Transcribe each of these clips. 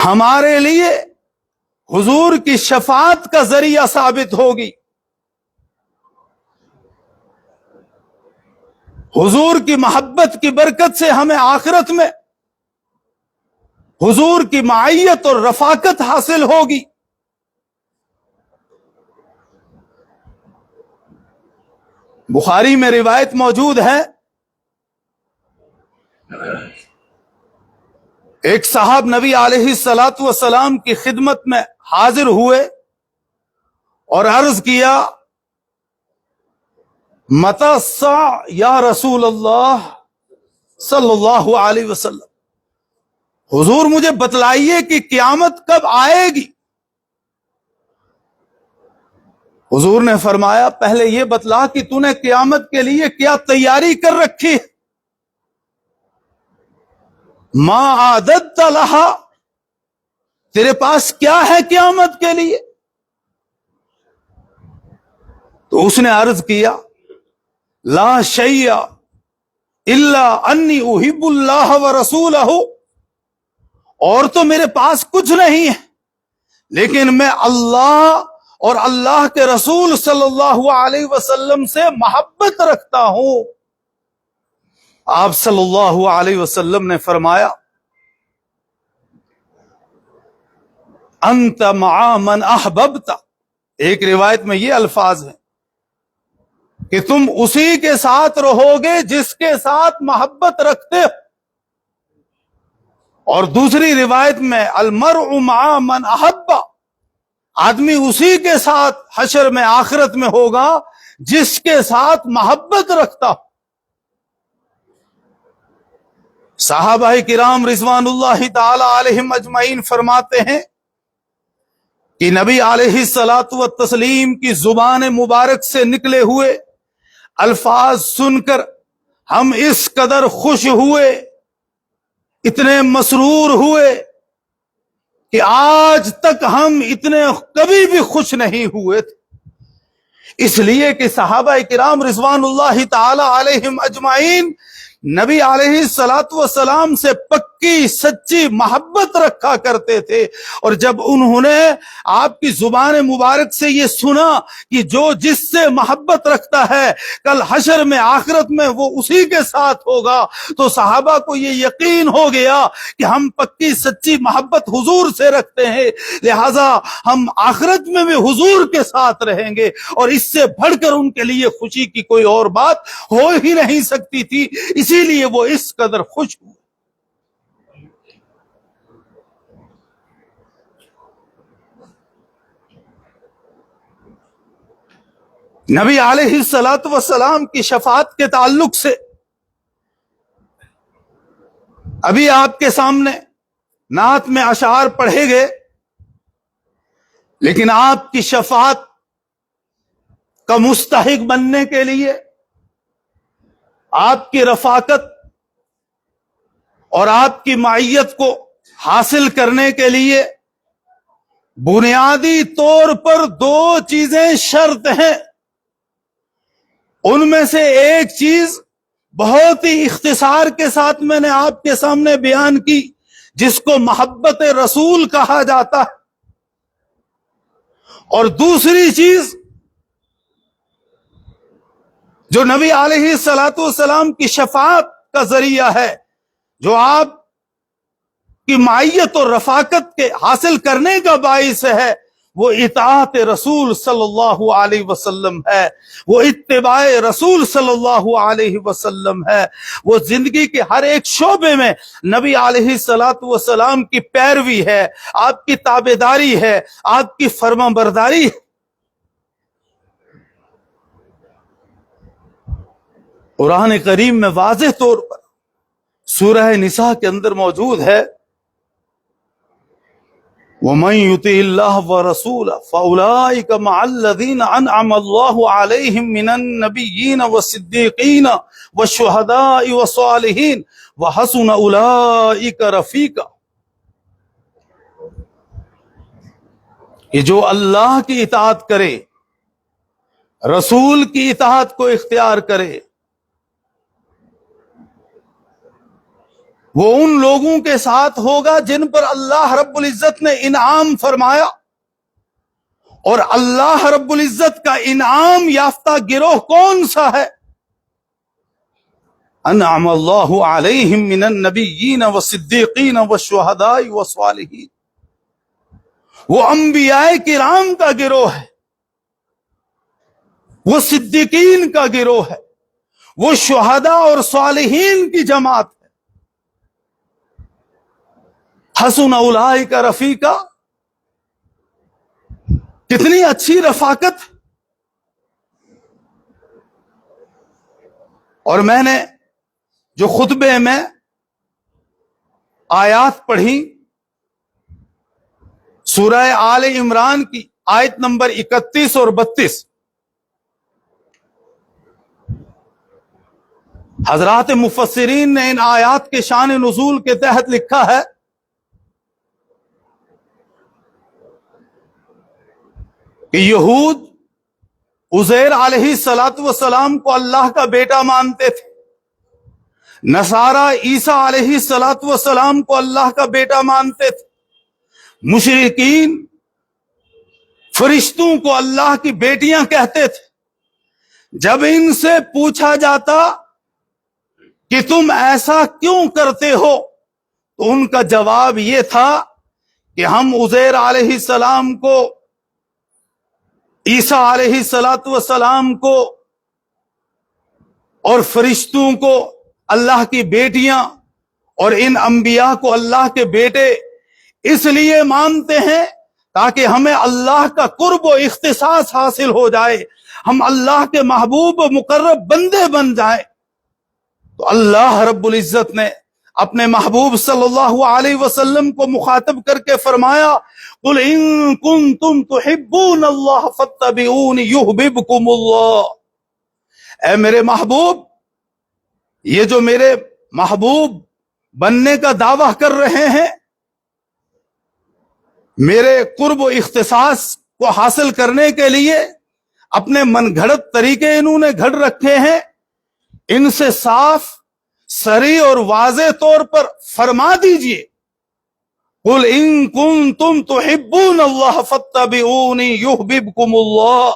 ہمارے لیے حضور کی شفاعت کا ذریعہ ثابت ہوگی. حضور کی محبت کی برکت سے ہمیں آخرت میں حضور کی معیت اور رفاقت حاصل ہوگی. بخاری میں روایت موجود ہے، ایک صاحب نبی علیہ الصلوۃ والسلام کی خدمت میں حاضر ہوئے اور عرض کیا، متی الساعہ یا رسول اللہ صلی اللہ علیہ وسلم، حضور مجھے بتلائیے کہ قیامت کب آئے گی. حضور نے فرمایا، پہلے یہ بتلا کہ تو نے قیامت کے لیے کیا تیاری کر رکھی ہے. ما اعددت لہا، تیرے پاس کیا ہے قیامت کے لیے؟ تو اس نے عرض کیا، لا شیء الا انی احب اللہ ورسولہ، اور تو میرے پاس کچھ نہیں ہے لیکن میں اللہ اور اللہ کے رسول صلی اللہ علیہ وسلم سے محبت رکھتا ہوں. آپ صلی اللہ علیہ وسلم نے فرمایا، انت مع من احببت، ایک روایت میں یہ الفاظ ہیں کہ تم اسی کے ساتھ رہو گے جس کے ساتھ محبت رکھتے ہو. اور دوسری روایت میں المرء مع من احب، آدمی اسی کے ساتھ حشر میں آخرت میں ہوگا جس کے ساتھ محبت رکھتا ہو. صحابہ کرام رضوان اللہ تعالی علیہم اجمعین فرماتے ہیں کہ نبی علیہ الصلوۃ والتسلیم کی زبان مبارک سے نکلے ہوئے الفاظ سن کر ہم اس قدر خوش ہوئے، اتنے مسرور ہوئے کہ آج تک ہم اتنے کبھی بھی خوش نہیں ہوئے تھے. اس لیے کہ صحابہ کرام رضوان اللہ تعالی علیہم اجمعین نبی علیہ الصلوۃ والسلام سے پکی سچی محبت رکھا کرتے تھے. اور جب انہوں نے آپ کی زبان مبارک سے یہ سنا کہ جو جس سے محبت رکھتا ہے کل حشر میں آخرت میں وہ اسی کے ساتھ ہوگا، تو صحابہ کو یہ یقین ہو گیا کہ ہم پکی سچی محبت حضور سے رکھتے ہیں، لہذا ہم آخرت میں بھی حضور کے ساتھ رہیں گے. اور اس سے بڑھ کر ان کے لیے خوشی کی کوئی اور بات ہو ہی نہیں سکتی تھی، اسی لیے وہ اس قدر خوش ہوئے. نبی علیہ الصلوۃ والسلام کی شفاعت کے تعلق سے ابھی آپ کے سامنے نعت میں اشعار پڑھے گئے، لیکن آپ کی شفاعت کا مستحق بننے کے لیے، آپ کی رفاقت اور آپ کی معیت کو حاصل کرنے کے لیے بنیادی طور پر دو چیزیں شرط ہیں. ان میں سے ایک چیز بہت ہی اختصار کے ساتھ میں نے آپ کے سامنے بیان کی، جس کو محبت رسول کہا جاتا ہے. اور دوسری چیز جو نبی علیہ الصلوۃ والسلام کی شفاعت کا ذریعہ ہے، جو آپ کی معیت اور رفاقت کے حاصل کرنے کا باعث ہے، وہ اطاعت رسول صلی اللہ علیہ وسلم ہے، وہ اتباع رسول صلی اللہ علیہ وسلم ہے. وہ زندگی کے ہر ایک شعبے میں نبی علیہ الصلوۃ والسلام کی پیروی ہے، آپ کی تابعداری ہے، آپ کی فرمانبرداری ہے. قرآن کریم میں واضح طور پر سورہ نساء کے اندر موجود ہے، وَمَن يُطِعِ اللَّهَ وَرَسُولَهُ فَأُولَٰئِكَ مَعَ الَّذِينَ أَنْعَمَ اللَّهُ عَلَيْهِم مِّنَ النَّبِيِّينَ وَالصِّدِّيقِينَ وَالشُّهَدَاءِ وَالصَّالِحِينَ وَحَسُنَ أُولَٰئِكَ رَفِيقًا. کہ جو اللہ کی اطاعت کرے، رسول کی اطاعت کو اختیار کرے، وہ ان لوگوں کے ساتھ ہوگا جن پر اللہ رب العزت نے انعام فرمایا، اور اللہ رب العزت کا انعام یافتہ گروہ کون سا ہے؟ انعم اللہ علیہم من النبیین والصدیقین والشہداء والصالحین، وہ انبیاء کرام کا گروہ ہے، وہ صدیقین کا گروہ ہے، وہ شہداء اور صالحین کی جماعت ہے۔ حسن اولئک رفیقا، کتنی اچھی رفاقت۔ اور میں نے جو خطبے میں آیات پڑھی سورہ آل عمران کی آیت نمبر 31 اور 32، حضرات مفسرین نے ان آیات کے شان نزول کے تحت لکھا ہے کہ یہود عزیر علیہ السلام کو اللہ کا بیٹا مانتے تھے، نصارہ عیسیٰ علیہ السلام کو اللہ کا بیٹا مانتے تھے، مشرکین فرشتوں کو اللہ کی بیٹیاں کہتے تھے۔ جب ان سے پوچھا جاتا کہ تم ایسا کیوں کرتے ہو تو ان کا جواب یہ تھا کہ ہم عزیر علیہ السلام کو، عیسیٰ علیہ السلام کو اور فرشتوں کو اللہ کی بیٹیاں اور ان انبیاء کو اللہ کے بیٹے اس لیے مانتے ہیں تاکہ ہمیں اللہ کا قرب و اختصاص حاصل ہو جائے، ہم اللہ کے محبوب و مقرب بندے بن جائیں۔ تو اللہ رب العزت نے اپنے محبوب صلی اللہ علیہ وسلم کو مخاطب کر کے فرمایا، قُلْ إِن كُنتُمْ تُحِبُّونَ اللَّهَ فَاتَّبِعُونِ يُحْبِبْكُمُ اللَّهُ، اے میرے محبوب، یہ جو میرے محبوب بننے کا دعویٰ کر رہے ہیں، میرے قرب و اختصاص کو حاصل کرنے کے لیے اپنے من گھڑت طریقے انہوں نے گھڑ رکھے ہیں، ان سے صاف صریح اور واضح طور پر فرما دیجئے، قُلْ إِن كُنتُمْ تُحِبُّونَ اللَّهَ فَاتَّبِعُونِ يُحْبِبْكُمُ اللَّهُ،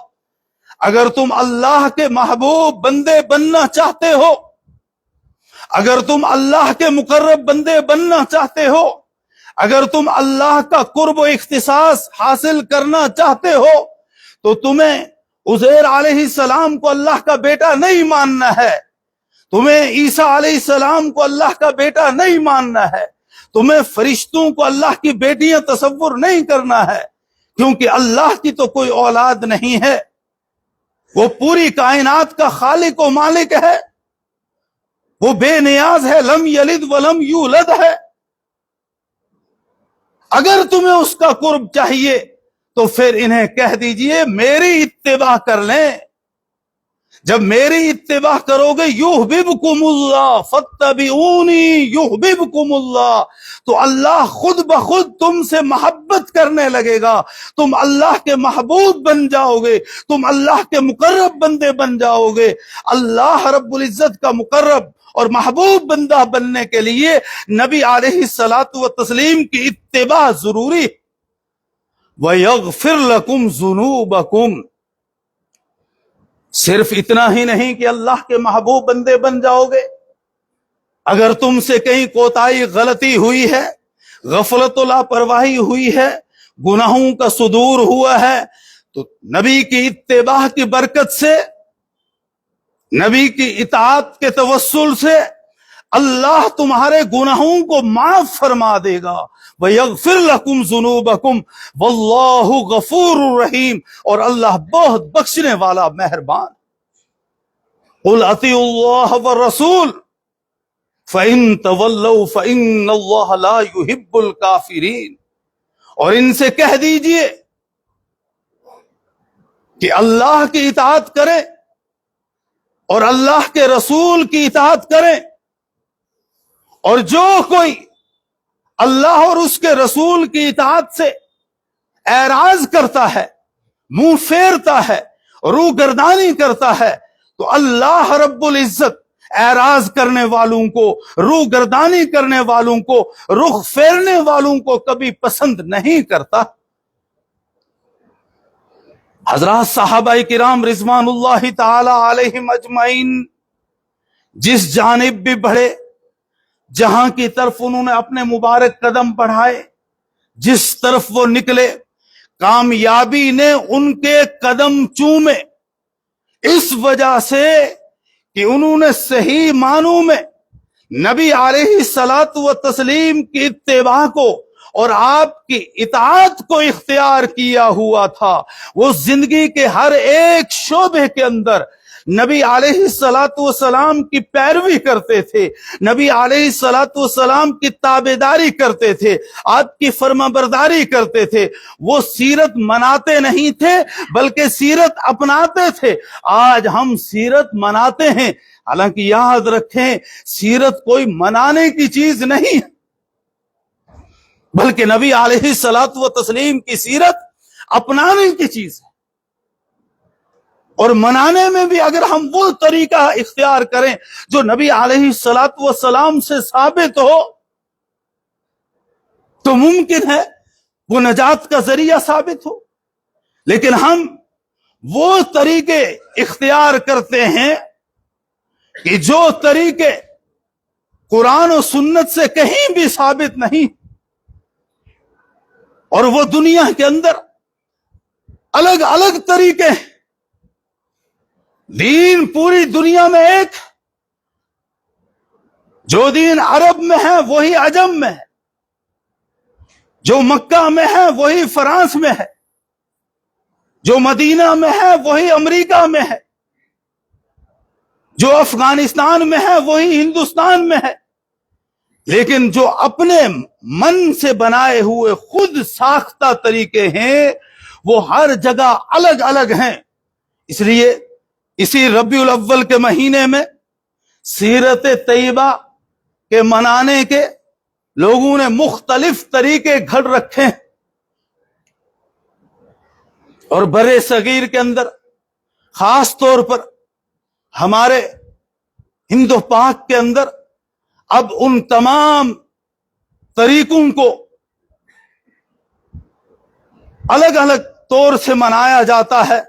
اگر تم اللہ کے محبوب بندے بننا چاہتے ہو، اگر تم اللہ کے مقرب بندے بننا چاہتے ہو، اگر تم اللہ کا قرب و اختصاص حاصل کرنا چاہتے ہو، تو تمہیں عزیر علیہ السلام کو اللہ کا بیٹا نہیں ماننا ہے، تمہیں عیسیٰ علیہ السلام کو اللہ کا بیٹا نہیں ماننا ہے، تمہیں فرشتوں کو اللہ کی بیٹیاں تصور نہیں کرنا ہے، کیونکہ اللہ کی تو کوئی اولاد نہیں ہے، وہ پوری کائنات کا خالق و مالک ہے، وہ بے نیاز ہے، لم یلد ولم یولد ہے۔ اگر تمہیں اس کا قرب چاہیے تو پھر انہیں کہہ دیجئے میری اتباع کر لیں، جب میری اتباع کرو گے یحببکم اللہ فاتبعونی یحببکم اللہ، تو اللہ خود بخود تم سے محبت کرنے لگے گا، تم اللہ کے محبوب بن جاؤ گے، تم اللہ کے مقرب بندے بن جاؤ گے۔ اللہ رب العزت کا مقرب اور محبوب بندہ بننے کے لیے نبی علیہ السلام کی اتباع ضروری۔ وَيَغْفِرْ لَكُمْ ذُنُوبَكُمْ، صرف اتنا ہی نہیں کہ اللہ کے محبوب بندے بن جاؤ گے، اگر تم سے کہیں کوتاہی غلطی ہوئی ہے، غفلت و لاپرواہی ہوئی ہے، گناہوں کا صدور ہوا ہے، تو نبی کی اتباع کی برکت سے، نبی کی اطاعت کے توسل سے اللہ تمہارے گناہوں کو معاف فرما دے گا۔ وَيَغْفِرْ لَكُمْ ذُنُوبَكُمْ وَاللَّهُ غَفُورٌ رَحِيمٌ، اور اللہ بہت بخشنے والا مہربان۔ قُلْ اطیعوا اللَّهَ وَالرَّسُولَ فَإِن تَوَلَّوْا فَإِنَّ اللَّهَ لَا يُحِبُّ الْكَافِرِينَ، اور ان سے کہہ دیجئے کہ اللہ کی اطاعت کریں اور اللہ کے رسول کی اطاعت کریں، اور جو کوئی اللہ اور اس کے رسول کی اطاعت سے اعراض کرتا ہے، منہ پھیرتا ہے، روگردانی کرتا ہے، تو اللہ رب العزت اعراض کرنے والوں کو، روح گردانی کرنے والوں کو، رخ پھیرنے والوں کو کبھی پسند نہیں کرتا۔ حضرات صحابہ کرام رضوان اللہ تعالی علیہم اجمعین جس جانب بھی بڑھے، جہاں کی طرف انہوں نے اپنے مبارک قدم بڑھائے، جس طرف وہ نکلے، کامیابی نے ان کے قدم چومے، اس وجہ سے کہ انہوں نے صحیح معنوں میں نبی علیہ الصلوۃ والتسلیم کی اتباع کو اور آپ کی اطاعت کو اختیار کیا ہوا تھا۔ وہ زندگی کے ہر ایک شعبے کے اندر نبی علیہ الصلوۃ والسلام کی پیروی کرتے تھے، نبی علیہ الصلوۃ والسلام کی تابعداری کرتے تھے، آپ کی فرمانبرداری کرتے تھے۔ وہ سیرت مناتے نہیں تھے بلکہ سیرت اپناتے تھے۔ آج ہم سیرت مناتے ہیں، حالانکہ یاد رکھیں سیرت کوئی منانے کی چیز نہیں ہے، بلکہ نبی علیہ الصلوۃ والتسلیم کی سیرت اپنانے کی چیز ہے۔ اور منانے میں بھی اگر ہم وہ طریقہ اختیار کریں جو نبی علیہ الصلوۃ والسلام سے ثابت ہو تو ممکن ہے وہ نجات کا ذریعہ ثابت ہو، لیکن ہم وہ طریقے اختیار کرتے ہیں کہ جو طریقے قرآن و سنت سے کہیں بھی ثابت نہیں، اور وہ دنیا کے اندر الگ الگ طریقے ہیں۔ دین پوری دنیا میں ایک، جو دین عرب میں ہے وہی عجم میں ہے، جو مکہ میں ہے وہی فرانس میں ہے، جو مدینہ میں ہے وہی امریکہ میں ہے، جو افغانستان میں ہے وہی ہندوستان میں ہے، لیکن جو اپنے من سے بنائے ہوئے خود ساختہ طریقے ہیں وہ ہر جگہ الگ الگ ہیں۔ اس لیے اسی ربیع الاول کے مہینے میں سیرت طیبہ کے منانے کے لوگوں نے مختلف طریقے گھڑ رکھے ہیں، اور برے صغیر کے اندر خاص طور پر ہمارے ہند و پاک کے اندر اب ان تمام طریقوں کو الگ الگ طور سے منایا جاتا ہے۔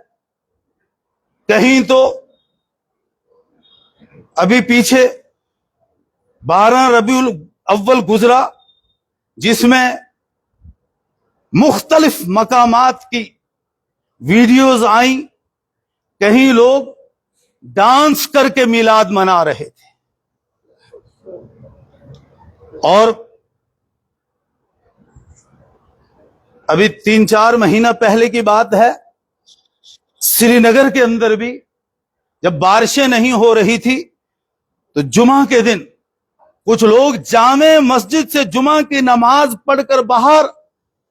کہیں تو ابھی پیچھے 12 ربیع الاول گزرا جس میں مختلف مقامات کی ویڈیوز آئیں، کہیں لوگ ڈانس کر کے میلاد منا رہے تھے، اور ابھی 3-4 مہینہ پہلے کی بات ہے، سری نگر کے اندر بھی جب بارشیں نہیں ہو رہی تھی تو جمعہ کے دن کچھ لوگ جامع مسجد سے جمعہ کی نماز پڑھ کر باہر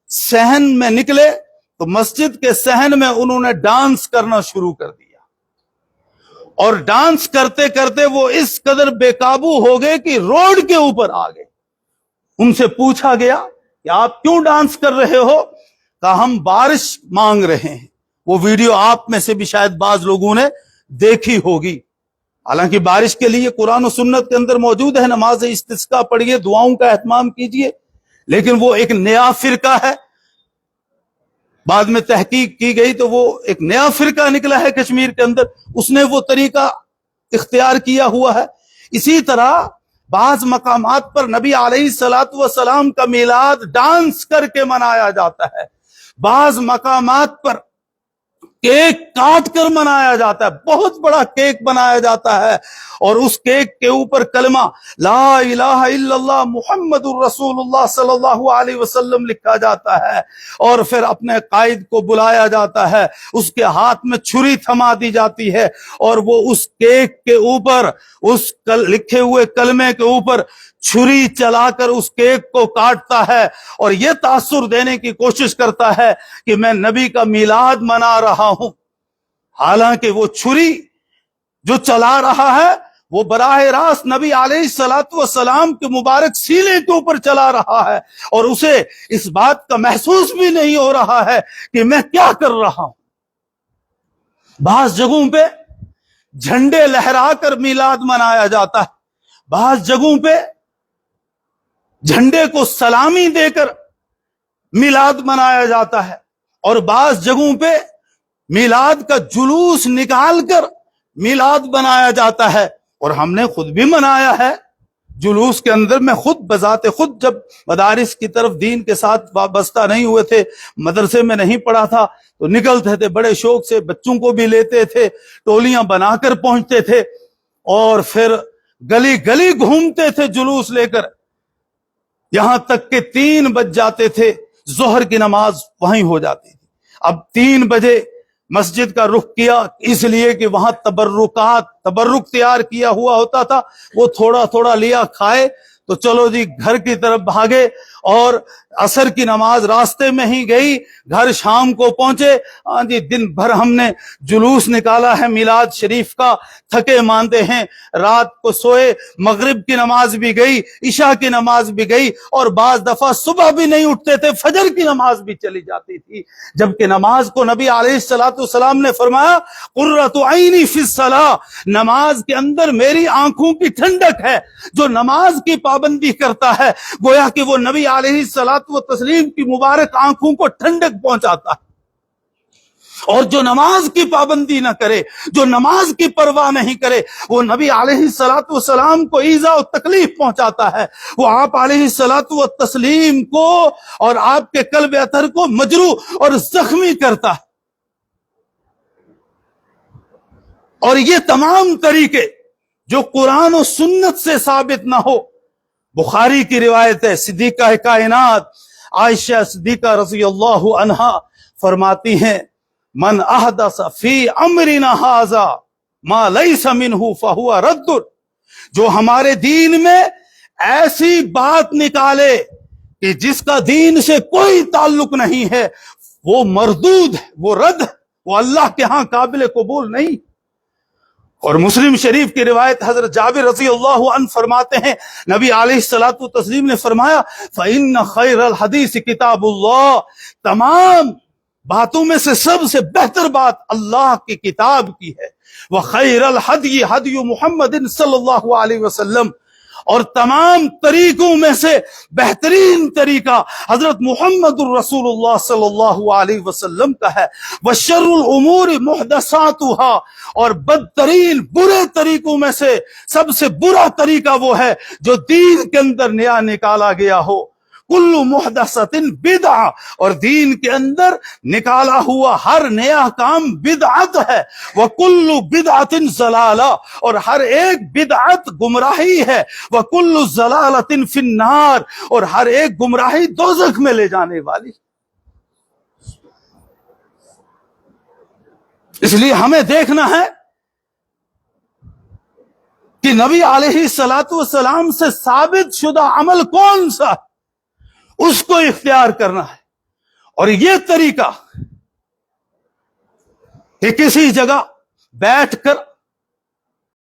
صحن میں نکلے تو مسجد کے صحن میں انہوں نے ڈانس کرنا شروع کر دیا، اور ڈانس کرتے کرتے وہ اس قدر بے قابو ہو گئے کہ روڈ کے اوپر آ گئے۔ ان سے پوچھا گیا کہ آپ کیوں ڈانس کر رہے ہو؟ کہا ہم بارش مانگ رہے ہیں۔ وہ ویڈیو آپ میں سے بھی شاید بعض لوگوں نے دیکھی ہوگی۔ حالانکہ بارش کے لیے قرآن و سنت کے اندر موجود ہے، نماز استسقاء پڑھیے، دعاؤں کا اہتمام کیجیے، لیکن وہ ایک نیا فرقہ ہے۔ بعد میں تحقیق کی گئی تو وہ ایک نیا فرقہ نکلا ہے کشمیر کے اندر، اس نے وہ طریقہ اختیار کیا ہوا ہے۔ اسی طرح بعض مقامات پر نبی علیہ الصلوۃ والسلام کا میلاد ڈانس کر کے منایا جاتا ہے، بعض مقامات پر کیک کاٹ کر منایا جاتا ہے، بہت بڑا کیک بنایا جاتا ہے، اور اس کیک کے اوپر کلمہ لا الہ الا اللہ محمد الرسول اللہ صلی اللہ علیہ وسلم لکھا جاتا ہے، اور پھر اپنے قائد کو بلایا جاتا ہے، اس کے ہاتھ میں چھری تھما دی جاتی ہے، اور وہ اس کیک کے اوپر اس لکھے ہوئے کلمے کے اوپر چھری چلا کر اس کیک کو کاٹتا ہے، اور یہ تاثر دینے کی کوشش کرتا ہے کہ میں نبی کا میلاد منا رہا ہوں۔ حالانکہ وہ چھری جو چلا رہا ہے وہ براہ راست نبی علیہ الصلوۃ والسلام کے مبارک سینے کے اوپر چلا رہا ہے، اور اسے اس بات کا محسوس بھی نہیں ہو رہا ہے کہ میں کیا کر رہا ہوں۔ بعض جگہوں پہ جھنڈے لہرا کر میلاد منایا جاتا ہے، بعض جگہوں پہ جھنڈے کو سلامی دے کر میلاد منایا جاتا ہے، اور بعض جگہوں پہ میلاد کا جلوس نکال کر میلاد منایا جاتا ہے، اور ہم نے خود بھی منایا ہے جلوس کے اندر۔ میں خود بذات خود جب مدارس کی طرف دین کے ساتھ وابستہ نہیں ہوئے تھے، مدرسے میں نہیں پڑھا تھا، تو نکلتے تھے بڑے شوق سے، بچوں کو بھی لیتے تھے، ٹولیاں بنا کر پہنچتے تھے، اور پھر گلی گلی گھومتے تھے جلوس لے کر، یہاں تک کہ 3 بج جاتے تھے، ظہر کی نماز وہیں ہو جاتی تھی۔ اب 3 بجے مسجد کا رخ کیا، اس لیے کہ وہاں تبرک تیار کیا ہوا ہوتا تھا، وہ تھوڑا تھوڑا لیا، کھائے، تو چلو جی گھر کی طرف بھاگے، اور عصر کی نماز راستے میں ہی گئی، گھر شام کو پہنچے۔ ہاں جی، دن بھر ہم نے جلوس نکالا ہے میلاد شریف کا، تھکے ماندے ہیں، رات کو سوئے، مغرب کی نماز بھی گئی، عشاء کی نماز بھی گئی، اور بعض دفعہ صبح بھی نہیں اٹھتے تھے، فجر کی نماز بھی چلی جاتی تھی، جبکہ نماز کو نبی علیہ السلام نے فرمایا قرۃ عینی فی الصلاۃ، نماز کے اندر میری آنکھوں کی ٹھنڈک ہے۔ جو نماز کی پابندی کرتا ہے گویا کہ وہ نبی علیہ السلام کی مبارک آنکھوں کو ٹھنڈک پہنچاتا ہے، اور جو نماز کی پابندی نہ کرے، جو نماز کی پرواہ نہیں کرے، وہ نبی علیہ السلام کو ایذا و تکلیف پہنچاتا ہے، وہ آپ علیہ السلام کو اور آپ کے قلب اطہر کو مجروح اور زخمی کرتا ہے۔ اور یہ تمام طریقے جو قرآن و سنت سے ثابت نہ ہو، بخاری کی روایت ہے، صدیقہ کائنات عائشہ صدیقہ رضی اللہ عنہا فرماتی ہیں من احدث فی امرنا ھذا ما لیس منہ فہو رد، جو ہمارے دین میں ایسی بات نکالے کہ جس کا دین سے کوئی تعلق نہیں ہے، وہ مردود ہے، وہ رد ہے، وہ اللہ کے ہاں قابل قبول نہیں۔ اور مسلم شریف کی روایت حضرت جابر رضی اللہ عنہ فرماتے ہیں نبی علیہ السلام نے فرمایا فَإِنَّ خَيْرَ الْحَدِيثِ کتاب اللہ، تمام باتوں میں سے سب سے بہتر بات اللہ کی کتاب کی ہے، وَخَيْرَ الْحَدْيِ حَدْيُ محمد صلی اللہ علیہ وسلم، اور تمام طریقوں میں سے بہترین طریقہ حضرت محمد الرسول اللہ صلی اللہ علیہ وسلم کا ہے، وَشَرُّ الْأُمُورِ مُحْدَثَاتُهَا، اور بدترین برے طریقوں میں سے سب سے برا طریقہ وہ ہے جو دین کے اندر نیا نکالا گیا ہو، کل محدثۃ بدعہ، اور دین کے اندر نکالا ہوا ہر نیا کام بدعت ہے، وکل بدعت ضلالہ، اور ہر ایک بدعت گمراہی ہے، وکل ضلالۃ فی النار، اور ہر ایک گمراہی دوزخ میں لے جانے والی۔ اس لیے ہمیں دیکھنا ہے کہ نبی علیہ السلام سے ثابت شدہ عمل کون سا، اس کو اختیار کرنا ہے۔ اور یہ طریقہ کہ کسی جگہ بیٹھ کر